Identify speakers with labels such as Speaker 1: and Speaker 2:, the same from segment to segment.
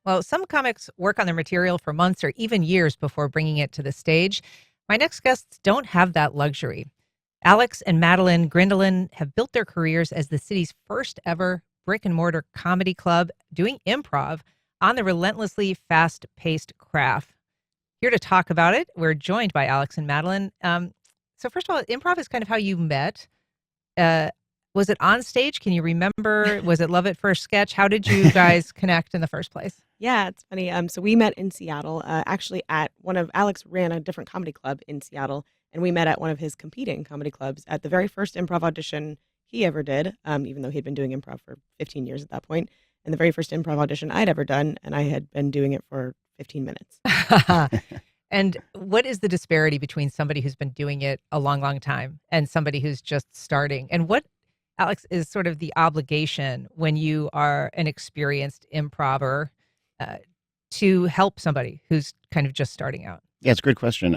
Speaker 1: Well, some comics work on their material for months or even years before bringing it to the stage. My next guests don't have that luxury. Alex and Madelaine Grindeland have built their careers as the city's first ever brick and mortar comedy club doing improv on the relentlessly fast paced craft. Here to talk about it, we're joined by Alex and Madelaine. So, first of all, improv is kind of how you met. Uh, was it on stage? Can you remember? Was it love at first sketch? How did you guys connect in the first place?
Speaker 2: Yeah, it's funny. So we met in Seattle, actually at one of Alex ran a different comedy club in Seattle, and we met at one of his competing comedy clubs at the very first improv audition he ever did, even though he'd been doing improv for 15 years at that point, and the very first improv audition I'd ever done, and I had been doing it for 15 minutes.
Speaker 1: And what is the disparity between somebody who's been doing it a long, long time and somebody who's just starting? And what, Alex, is sort of the obligation when you are an experienced improver to help somebody who's kind of just starting out?
Speaker 3: Yeah, it's a good question.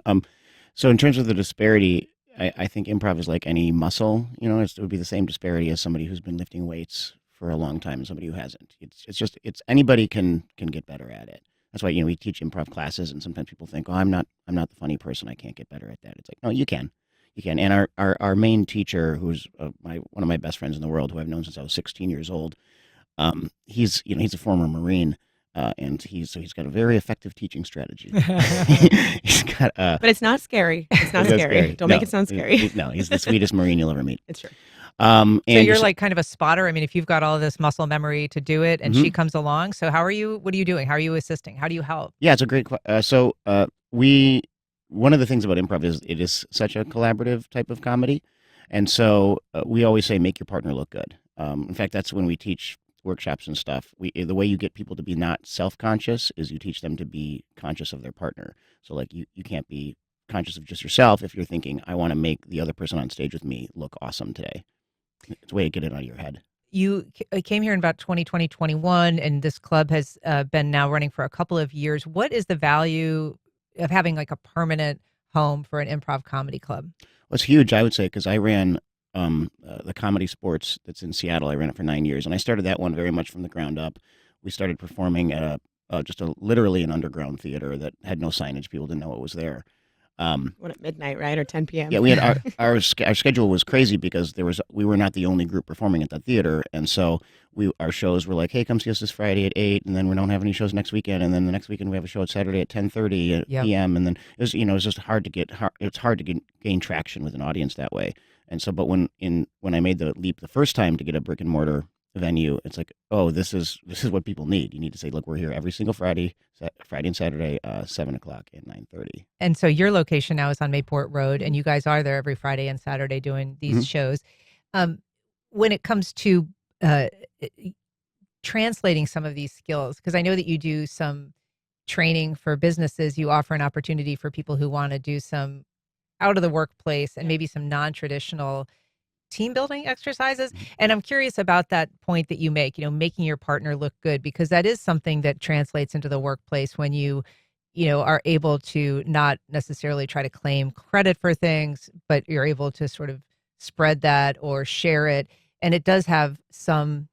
Speaker 3: So in terms of the disparity, I think improv is like any muscle. It would be the same disparity as somebody who's been lifting weights for a long time and somebody who hasn't. It's anybody can get better at it. That's why we teach improv classes, and sometimes people think, "Oh, I'm not the funny person. I can't get better at that." It's like, no, you can. And our main teacher, who's one of my best friends in the world, who I've known since I was 16 years old, he's a former Marine. And he's got a very effective teaching strategy. He's got,
Speaker 2: but it's not scary. It's not scary. Don't make it sound scary.
Speaker 3: He's the sweetest Marine you'll ever meet.
Speaker 2: It's true.
Speaker 1: So you're like kind of a spotter. I mean, if you've got all this muscle memory to do it, and
Speaker 3: Mhm.
Speaker 1: she comes along, so what are you doing? How are you assisting? How do you help?
Speaker 3: Yeah, it's a great question. One of the things about improv is it is such a collaborative type of comedy, and so we always say make your partner look good. In fact, that's when we teach workshops and stuff. The way you get people to be not self-conscious is you teach them to be conscious of their partner. So like you can't be conscious of just yourself if you're thinking, I want to make the other person on stage with me look awesome today. It's a way to get it out of your head.
Speaker 1: You came here in about 2020, 21, and this club has been now running for a couple of years. What is the value of having like a permanent home for an improv comedy club?
Speaker 3: Well, it's huge, I would say, because I ran the Comedy Sports that's in Seattle. I ran it for 9 years, and I started that one very much from the ground up. We started performing at literally an underground theater that had no signage. People didn't know it was there.
Speaker 2: What, at midnight, right, or 10 p.m.?
Speaker 3: Yeah, we had our schedule was crazy because we were not the only group performing at that theater, and so our shows were like, hey, come see us this Friday at 8, and then we don't have any shows next weekend, and then the next weekend we have a show at Saturday at 10:30 p.m. And then it was just hard to gain traction with an audience that way. And so, but when I made the leap the first time to get a brick and mortar venue, it's like, oh, this is what people need. You need to say, look, we're here every single Friday and Saturday, 7:00 and 9:30.
Speaker 1: And so your location now is on Mayport Road, and you guys are there every Friday and Saturday doing these shows. When it comes to translating some of these skills, because I know that you do some training for businesses, you offer an opportunity for people who want to do some out of the workplace and maybe some non-traditional team building exercises. And I'm curious about that point that you make, making your partner look good, because that is something that translates into the workplace when you are able to not necessarily try to claim credit for things, but you're able to sort of spread that or share it. And it does have some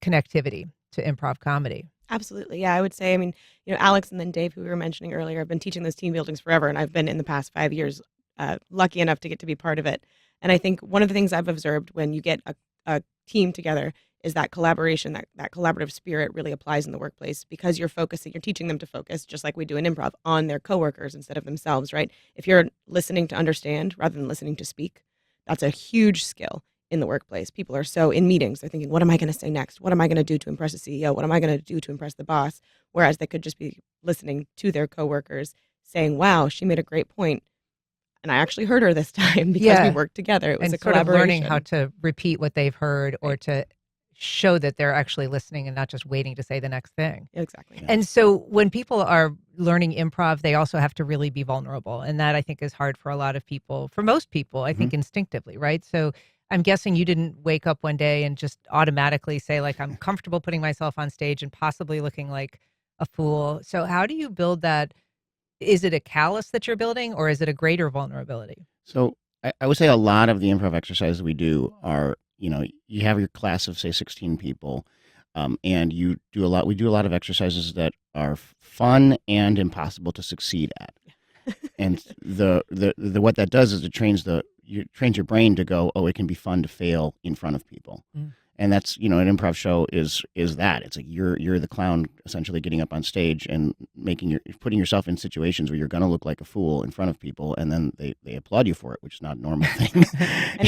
Speaker 1: connectivity to improv comedy.
Speaker 2: Absolutely. Yeah, I would say, Alex and then Dave, who we were mentioning earlier, have been teaching those team buildings forever. And I've been in the past 5 years lucky enough to get to be part of it. And I think one of the things I've observed when you get a team together is that collaboration, that collaborative spirit really applies in the workplace, because you're teaching them to focus, just like we do in improv, on their coworkers instead of themselves, right? If you're listening to understand rather than listening to speak, that's a huge skill in the workplace. People are so in meetings, they're thinking, what am I going to say next? What am I going to do to impress the CEO? What am I going to do to impress the boss? Whereas they could just be listening to their coworkers saying, wow, she made a great point. And I actually heard her this time because we worked together. It was
Speaker 1: and
Speaker 2: a
Speaker 1: sort of
Speaker 2: collaboration.
Speaker 1: learning how to repeat what they've heard, or to show that they're actually listening and not just waiting to say the next thing.
Speaker 2: Exactly. Yeah.
Speaker 1: And so when people are learning improv, they also have to really be vulnerable. And that, I think, is hard for a lot of people, for most people, I think instinctively, right? So I'm guessing you didn't wake up one day and just automatically say, like, I'm comfortable putting myself on stage and possibly looking like a fool. So how do you build that? Is it a callus that you're building, or is it a greater vulnerability?
Speaker 3: So I would say a lot of the improv exercises we do are, you have your class of, say, 16 people. and you do a lot. We do a lot of exercises that are fun and impossible to succeed at. And the what that does is it trains your brain to go, oh, it can be fun to fail in front of people. And that's, an improv show is that. It's like you're the clown essentially getting up on stage and putting yourself in situations where you're going to look like a fool in front of people, and then they applaud you for it, which is not a normal thing.
Speaker 2: And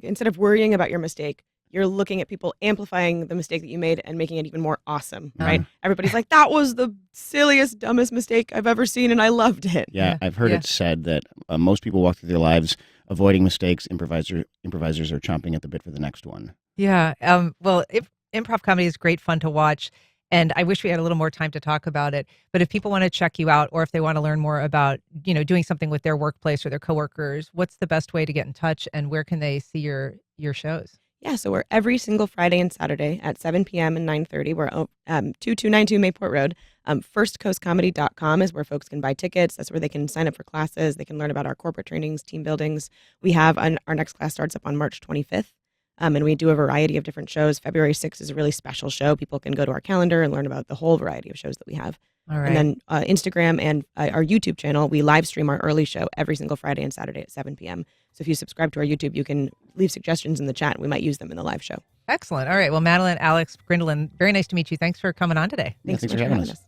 Speaker 2: instead of worrying about your mistake, you're looking at people amplifying the mistake that you made and making it even more awesome, right? Everybody's like, that was the silliest, dumbest mistake I've ever seen, and I loved it.
Speaker 3: Yeah, I've heard it said that most people walk through their lives avoiding mistakes. Improvisers are chomping at the bit for the next one.
Speaker 1: Yeah. Well, improv comedy is great fun to watch, and I wish we had a little more time to talk about it. But if people want to check you out, or if they want to learn more about, doing something with their workplace or their coworkers, what's the best way to get in touch, and where can they see your shows?
Speaker 2: Yeah, so we're every single Friday and Saturday at 7 p.m. and 9:30. We're 2292 Mayport Road. Firstcoastcomedy.com is where folks can buy tickets. That's where they can sign up for classes. They can learn about our corporate trainings, team buildings. We have our next class starts up on March 25th. And we do a variety of different shows. February 6th is a really special show. People can go to our calendar and learn about the whole variety of shows that we have.
Speaker 1: All right.
Speaker 2: And then Instagram and our YouTube channel, we live stream our early show every single Friday and Saturday at 7 p.m. So if you subscribe to our YouTube, you can leave suggestions in the chat. We might use them in the live show.
Speaker 1: Excellent. All right. Well, Madelaine, Alex Grindeland, very nice to meet you. Thanks for coming on today.
Speaker 2: Thanks so much for having us.